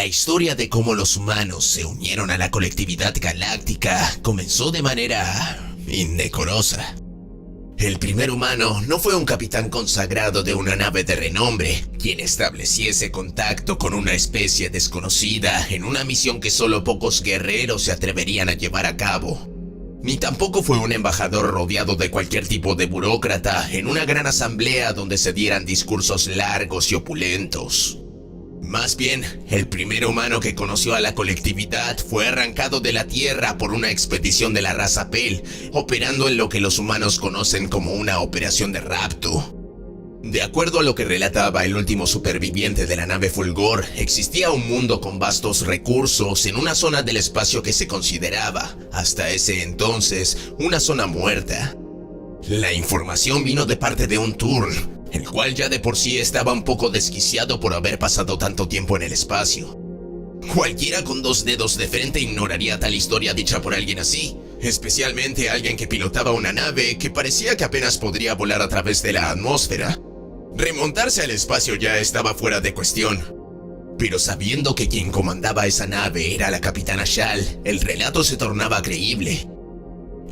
La historia de cómo los humanos se unieron a la colectividad galáctica comenzó de manera indecorosa. El primer humano no fue un capitán consagrado de una nave de renombre, quien estableciese contacto con una especie desconocida en una misión que solo pocos guerreros se atreverían a llevar a cabo. Ni tampoco fue un embajador rodeado de cualquier tipo de burócrata en una gran asamblea donde se dieran discursos largos y opulentos. Más bien, el primer humano que conoció a la colectividad fue arrancado de la Tierra por una expedición de la raza Pel, operando en lo que los humanos conocen como una operación de rapto. De acuerdo a lo que relataba el último superviviente de la nave Fulgor, existía un mundo con vastos recursos en una zona del espacio que se consideraba, hasta ese entonces, una zona muerta. La información vino de parte de un Turn, el cual ya de por sí estaba un poco desquiciado por haber pasado tanto tiempo en el espacio. Cualquiera con 2 dedos de frente ignoraría tal historia dicha por alguien así, especialmente alguien que pilotaba una nave que parecía que apenas podría volar a través de la atmósfera. Remontarse al espacio ya estaba fuera de cuestión. Pero sabiendo que quien comandaba esa nave era la capitana Shal, el relato se tornaba creíble.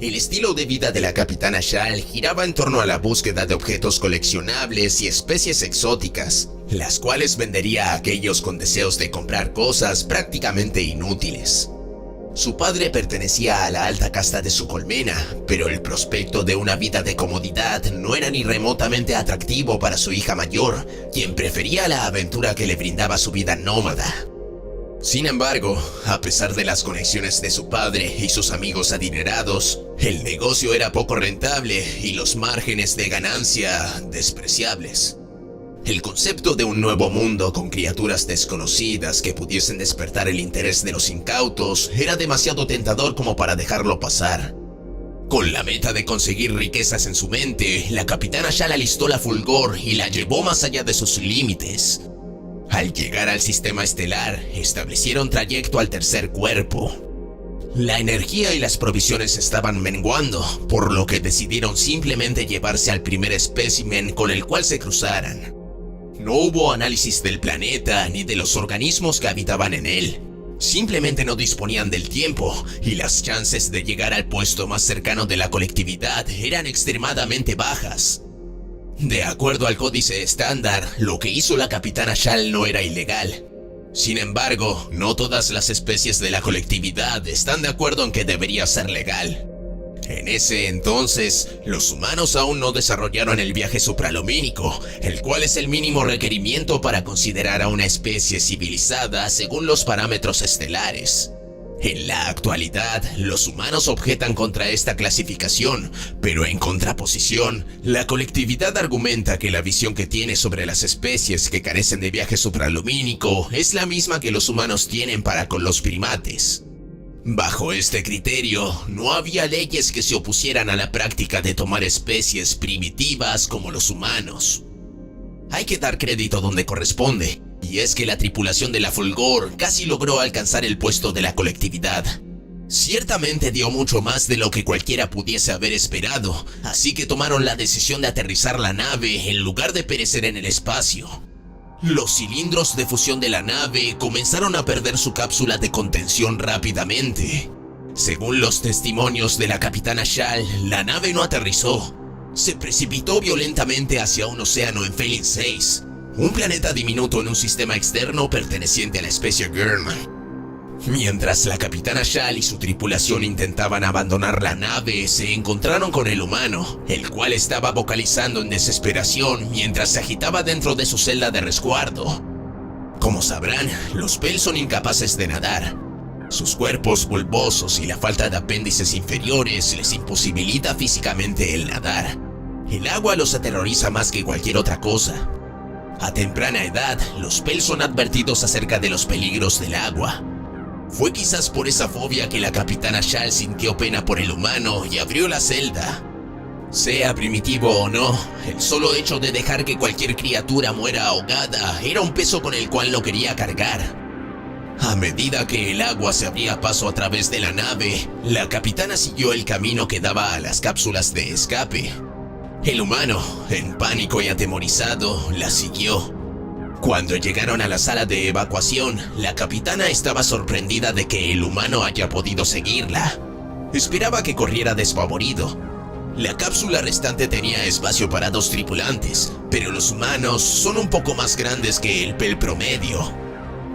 El estilo de vida de la capitana Shal giraba en torno a la búsqueda de objetos coleccionables y especies exóticas, las cuales vendería a aquellos con deseos de comprar cosas prácticamente inútiles. Su padre pertenecía a la alta casta de su colmena, pero el prospecto de una vida de comodidad no era ni remotamente atractivo para su hija mayor, quien prefería la aventura que le brindaba su vida nómada. Sin embargo, a pesar de las conexiones de su padre y sus amigos adinerados, el negocio era poco rentable y los márgenes de ganancia despreciables. El concepto de un nuevo mundo con criaturas desconocidas que pudiesen despertar el interés de los incautos era demasiado tentador como para dejarlo pasar. Con la meta de conseguir riquezas en su mente, la capitana Shal alistó la Fulgor y la llevó más allá de sus límites. Al llegar al sistema estelar, establecieron trayecto al tercer cuerpo. La energía y las provisiones estaban menguando, por lo que decidieron simplemente llevarse al primer espécimen con el cual se cruzaran. No hubo análisis del planeta ni de los organismos que habitaban en él. Simplemente no disponían del tiempo, y las chances de llegar al puesto más cercano de la colectividad eran extremadamente bajas. De acuerdo al códice estándar, lo que hizo la capitana Shal no era ilegal. Sin embargo, no todas las especies de la colectividad están de acuerdo en que debería ser legal. En ese entonces, los humanos aún no desarrollaron el viaje supralumínico, el cual es el mínimo requerimiento para considerar a una especie civilizada según los parámetros estelares. En la actualidad, los humanos objetan contra esta clasificación, pero en contraposición, la colectividad argumenta que la visión que tiene sobre las especies que carecen de viaje supralumínico es la misma que los humanos tienen para con los primates. Bajo este criterio, no había leyes que se opusieran a la práctica de tomar especies primitivas como los humanos. Hay que dar crédito donde corresponde, y es que la tripulación de la Fulgor casi logró alcanzar el puesto de la colectividad. Ciertamente dio mucho más de lo que cualquiera pudiese haber esperado, así que tomaron la decisión de aterrizar la nave en lugar de perecer en el espacio. Los cilindros de fusión de la nave comenzaron a perder su cápsula de contención rápidamente. Según los testimonios de la capitana Shal, la nave no aterrizó. Se precipitó violentamente hacia un océano en Felin 6, un planeta diminuto en un sistema externo perteneciente a la especie German. Mientras la capitana Shal y su tripulación intentaban abandonar la nave, se encontraron con el humano, el cual estaba vocalizando en desesperación mientras se agitaba dentro de su celda de resguardo. Como sabrán, los Pel son incapaces de nadar. Sus cuerpos bulbosos y la falta de apéndices inferiores les imposibilita físicamente el nadar. El agua los aterroriza más que cualquier otra cosa. A temprana edad, los Pel son advertidos acerca de los peligros del agua. Fue quizás por esa fobia que la capitana Shal sintió pena por el humano y abrió la celda. Sea primitivo o no, el solo hecho de dejar que cualquier criatura muera ahogada era un peso con el cual no quería cargar. A medida que el agua se abría paso a través de la nave, la capitana siguió el camino que daba a las cápsulas de escape. El humano, en pánico y atemorizado, la siguió. Cuando llegaron a la sala de evacuación, la capitana estaba sorprendida de que el humano haya podido seguirla. Esperaba que corriera desfavorido. La cápsula restante tenía espacio para 2 tripulantes, pero los humanos son un poco más grandes que el PEL promedio.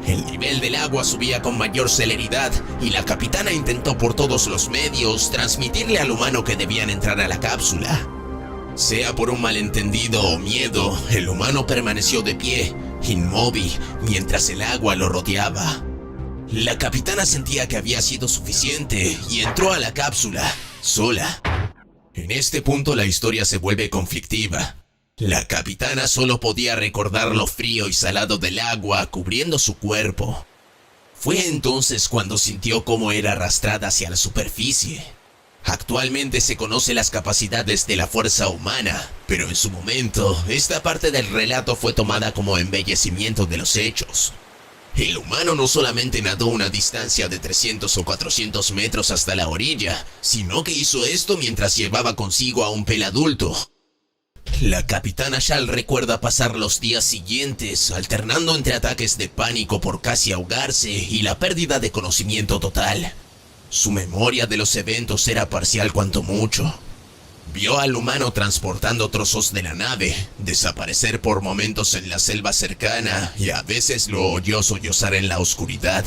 El nivel del agua subía con mayor celeridad y la capitana intentó por todos los medios transmitirle al humano que debían entrar a la cápsula. Sea por un malentendido o miedo, el humano permaneció de pie, inmóvil, mientras el agua lo rodeaba. La capitana sentía que había sido suficiente y entró a la cápsula, sola. En este punto la historia se vuelve conflictiva. La capitana solo podía recordar lo frío y salado del agua cubriendo su cuerpo. Fue entonces cuando sintió cómo era arrastrada hacia la superficie. Actualmente se conocen las capacidades de la fuerza humana, pero en su momento, esta parte del relato fue tomada como embellecimiento de los hechos. El humano no solamente nadó una distancia de 300 o 400 metros hasta la orilla, sino que hizo esto mientras llevaba consigo a un PEL adulto. La capitana Shal recuerda pasar los días siguientes alternando entre ataques de pánico por casi ahogarse y la pérdida de conocimiento total. Su memoria de los eventos era parcial cuanto mucho. Vio al humano transportando trozos de la nave, desaparecer por momentos en la selva cercana y a veces lo oyó sollozar en la oscuridad.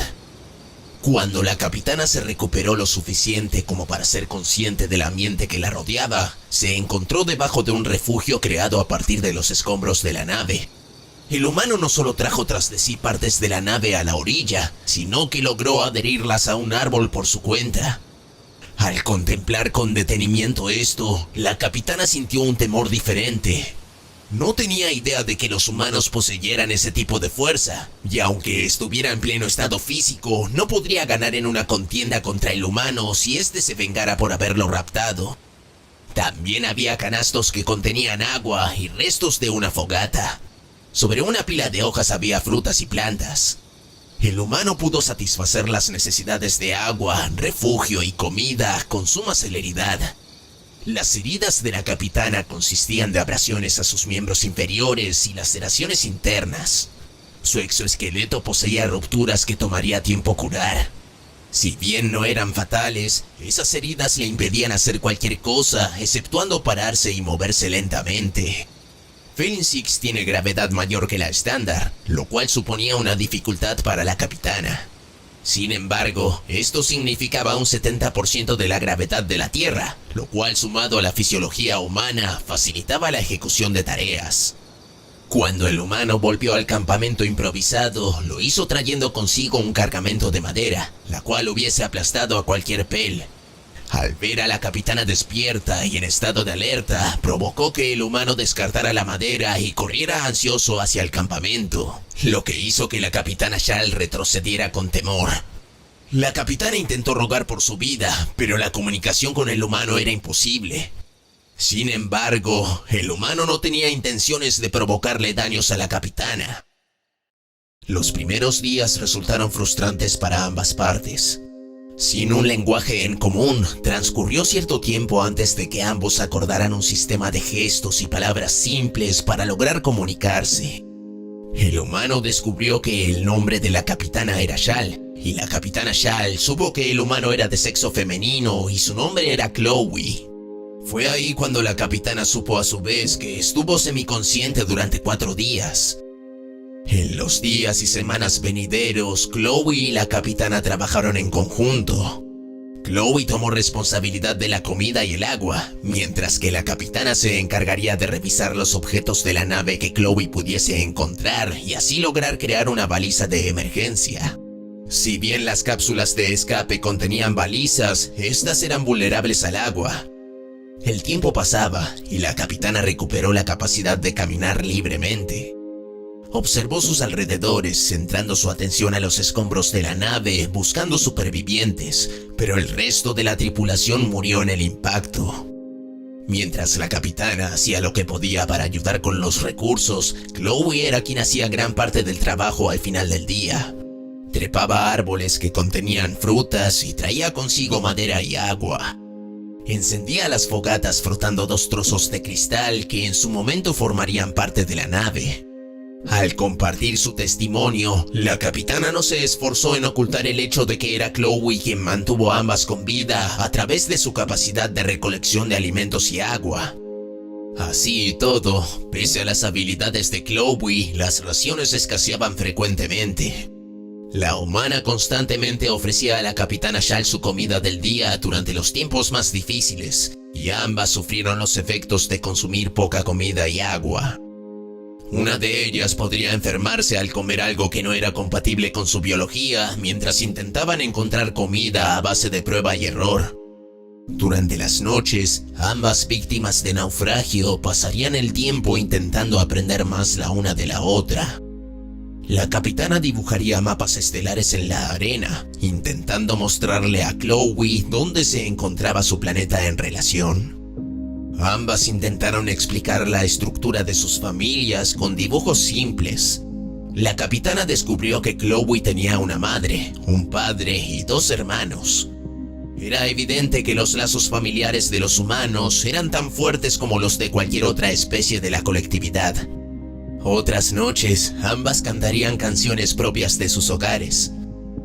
Cuando la capitana se recuperó lo suficiente como para ser consciente del ambiente que la rodeaba, se encontró debajo de un refugio creado a partir de los escombros de la nave. El humano no solo trajo tras de sí partes de la nave a la orilla, sino que logró adherirlas a un árbol por su cuenta. Al contemplar con detenimiento esto, la capitana sintió un temor diferente. No tenía idea de que los humanos poseyeran ese tipo de fuerza, y aunque estuviera en pleno estado físico, no podría ganar en una contienda contra el humano si éste se vengara por haberlo raptado. También había canastos que contenían agua y restos de una fogata. Sobre una pila de hojas había frutas y plantas. El humano pudo satisfacer las necesidades de agua, refugio y comida con suma celeridad. Las heridas de la capitana consistían de abrasiones a sus miembros inferiores y laceraciones internas. Su exoesqueleto poseía rupturas que tomaría tiempo curar. Si bien no eran fatales, esas heridas le impedían hacer cualquier cosa, exceptuando pararse y moverse lentamente. Felin Six tiene gravedad mayor que la estándar, lo cual suponía una dificultad para la capitana. Sin embargo, esto significaba un 70% de la gravedad de la Tierra, lo cual sumado a la fisiología humana facilitaba la ejecución de tareas. Cuando el humano volvió al campamento improvisado, lo hizo trayendo consigo un cargamento de madera, la cual hubiese aplastado a cualquier PEL. Al ver a la capitana despierta y en estado de alerta, provocó que el humano descartara la madera y corriera ansioso hacia el campamento, lo que hizo que la capitana Shal retrocediera con temor. La capitana intentó rogar por su vida, pero la comunicación con el humano era imposible. Sin embargo, el humano no tenía intenciones de provocarle daños a la capitana. Los primeros días resultaron frustrantes para ambas partes. Sin un lenguaje en común, transcurrió cierto tiempo antes de que ambos acordaran un sistema de gestos y palabras simples para lograr comunicarse. El humano descubrió que el nombre de la capitana era Shal, y la capitana Shal supo que el humano era de sexo femenino y su nombre era Chloe. Fue ahí cuando la capitana supo a su vez que estuvo semiconsciente durante 4 días. En los días y semanas venideros, Chloe y la capitana trabajaron en conjunto. Chloe tomó responsabilidad de la comida y el agua, mientras que la capitana se encargaría de revisar los objetos de la nave que Chloe pudiese encontrar y así lograr crear una baliza de emergencia. Si bien las cápsulas de escape contenían balizas, estas eran vulnerables al agua. El tiempo pasaba y la capitana recuperó la capacidad de caminar libremente. Observó sus alrededores, centrando su atención a los escombros de la nave, buscando supervivientes, pero el resto de la tripulación murió en el impacto. Mientras la capitana hacía lo que podía para ayudar con los recursos, Chloe era quien hacía gran parte del trabajo al final del día. Trepaba árboles que contenían frutas y traía consigo madera y agua. Encendía las fogatas frotando 2 trozos de cristal que en su momento formarían parte de la nave. Al compartir su testimonio, la capitana no se esforzó en ocultar el hecho de que era Chloe quien mantuvo a ambas con vida a través de su capacidad de recolección de alimentos y agua. Así y todo, pese a las habilidades de Chloe, las raciones escaseaban frecuentemente. La humana constantemente ofrecía a la capitana Shal su comida del día durante los tiempos más difíciles, y ambas sufrieron los efectos de consumir poca comida y agua. Una de ellas podría enfermarse al comer algo que no era compatible con su biología, mientras intentaban encontrar comida a base de prueba y error. Durante las noches, ambas víctimas de naufragio pasarían el tiempo intentando aprender más la una de la otra. La capitana dibujaría mapas estelares en la arena, intentando mostrarle a Chloe dónde se encontraba su planeta en relación. Ambas intentaron explicar la estructura de sus familias con dibujos simples. La capitana descubrió que Chloe tenía una madre, un padre y 2 hermanos. Era evidente que los lazos familiares de los humanos eran tan fuertes como los de cualquier otra especie de la colectividad. Otras noches, ambas cantarían canciones propias de sus hogares.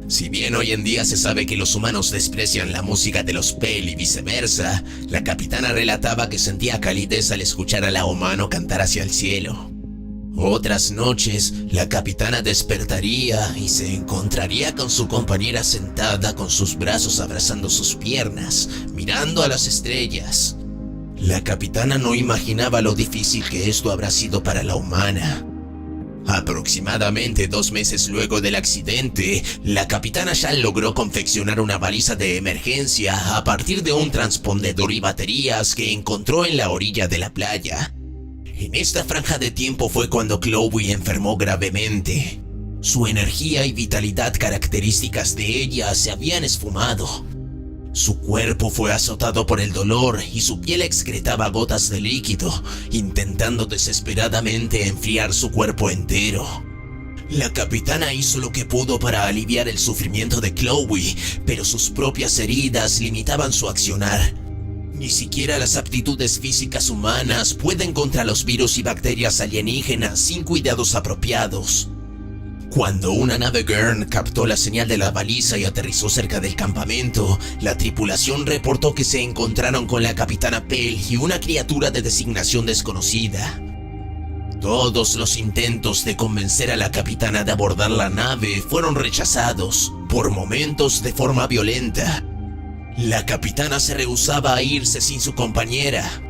Si bien hoy en día se sabe que los humanos desprecian la música de los Pale y viceversa, la capitana relataba que sentía calidez al escuchar a la humano cantar hacia el cielo. Otras noches, la capitana despertaría y se encontraría con su compañera sentada con sus brazos abrazando sus piernas, mirando a las estrellas. La capitana no imaginaba lo difícil que esto habrá sido para la humana. Aproximadamente 2 meses luego del accidente, la capitana Shal logró confeccionar una baliza de emergencia a partir de un transpondedor y baterías que encontró en la orilla de la playa. En esta franja de tiempo fue cuando Chloe enfermó gravemente. Su energía y vitalidad características de ella se habían esfumado. Su cuerpo fue azotado por el dolor y su piel excretaba gotas de líquido, intentando desesperadamente enfriar su cuerpo entero. La capitana hizo lo que pudo para aliviar el sufrimiento de Chloe, pero sus propias heridas limitaban su accionar. Ni siquiera las aptitudes físicas humanas pueden contra los virus y bacterias alienígenas sin cuidados apropiados. Cuando una nave Gurn captó la señal de la baliza y aterrizó cerca del campamento, la tripulación reportó que se encontraron con la capitana Pale y una criatura de designación desconocida. Todos los intentos de convencer a la capitana de abordar la nave fueron rechazados, por momentos de forma violenta. La capitana se rehusaba a irse sin su compañera.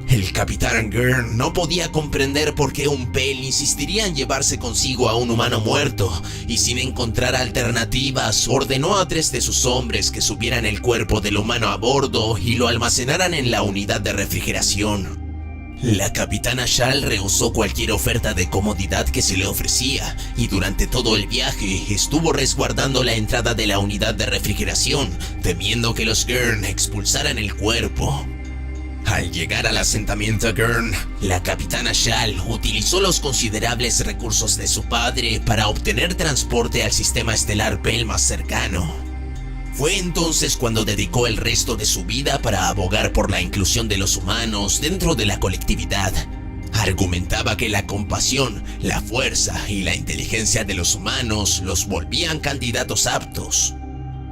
El capitán Gurn no podía comprender por qué un Pale insistiría en llevarse consigo a un humano muerto, y sin encontrar alternativas, ordenó a 3 de sus hombres que subieran el cuerpo del humano a bordo y lo almacenaran en la unidad de refrigeración. La capitana Shal rehusó cualquier oferta de comodidad que se le ofrecía, y durante todo el viaje estuvo resguardando la entrada de la unidad de refrigeración, temiendo que los Gurn expulsaran el cuerpo. Al llegar al asentamiento Gurn, la capitana Shal utilizó los considerables recursos de su padre para obtener transporte al sistema estelar Pale más cercano. Fue entonces cuando dedicó el resto de su vida para abogar por la inclusión de los humanos dentro de la colectividad. Argumentaba que la compasión, la fuerza y la inteligencia de los humanos los volvían candidatos aptos.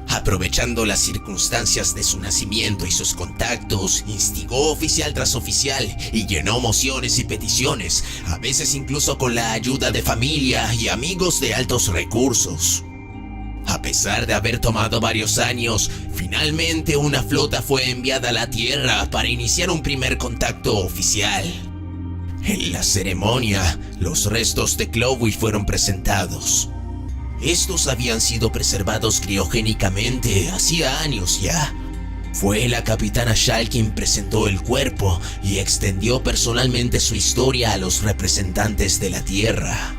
Aprovechando las circunstancias de su nacimiento y sus contactos, instigó oficial tras oficial y llenó mociones y peticiones, a veces incluso con la ayuda de familia y amigos de altos recursos. A pesar de haber tomado varios años, finalmente una flota fue enviada a la Tierra para iniciar un primer contacto oficial. En la ceremonia, los restos de Chloe fueron presentados. Estos habían sido preservados criogénicamente hacía años ya. Fue la capitana Shal quien presentó el cuerpo y extendió personalmente su historia a los representantes de la Tierra.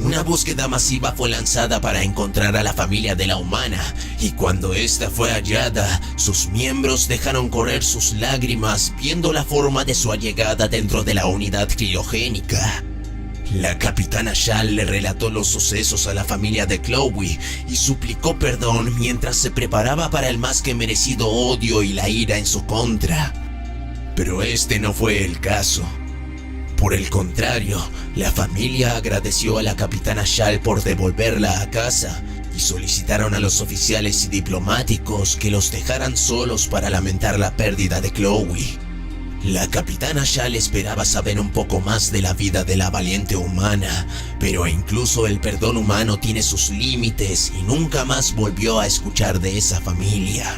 Una búsqueda masiva fue lanzada para encontrar a la familia de la humana, y cuando esta fue hallada, sus miembros dejaron correr sus lágrimas viendo la forma de su allegada dentro de la unidad criogénica. La capitana Shal le relató los sucesos a la familia de Chloe y suplicó perdón mientras se preparaba para el más que merecido odio y la ira en su contra. Pero este no fue el caso. Por el contrario, la familia agradeció a la capitana Shal por devolverla a casa y solicitaron a los oficiales y diplomáticos que los dejaran solos para lamentar la pérdida de Chloe. La capitana Shal esperaba saber un poco más de la vida de la valiente humana, pero incluso el perdón humano tiene sus límites y nunca más volvió a escuchar de esa familia.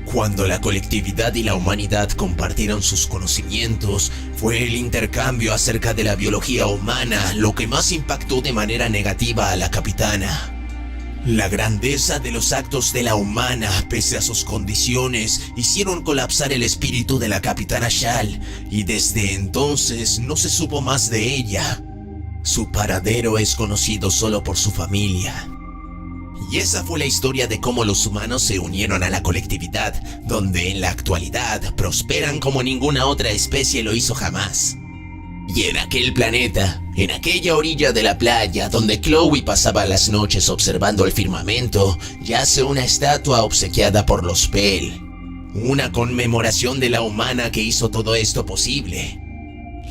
Cuando la colectividad y la humanidad compartieron sus conocimientos, fue el intercambio acerca de la biología humana lo que más impactó de manera negativa a la capitana. La grandeza de los actos de la humana, pese a sus condiciones, hicieron colapsar el espíritu de la capitana Shal, y desde entonces no se supo más de ella. Su paradero es conocido solo por su familia. Y esa fue la historia de cómo los humanos se unieron a la colectividad, donde en la actualidad prosperan como ninguna otra especie lo hizo jamás. Y en aquel planeta, en aquella orilla de la playa donde Chloe pasaba las noches observando el firmamento, yace una estatua obsequiada por los Pell, una conmemoración de la humana que hizo todo esto posible.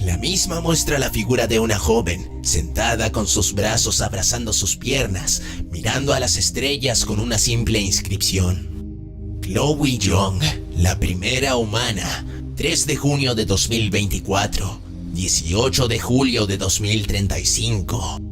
La misma muestra la figura de una joven, sentada con sus brazos abrazando sus piernas, mirando a las estrellas con una simple inscripción. Chloe Young, la primera humana, 3 de junio de 2024, 18 de julio de 2035.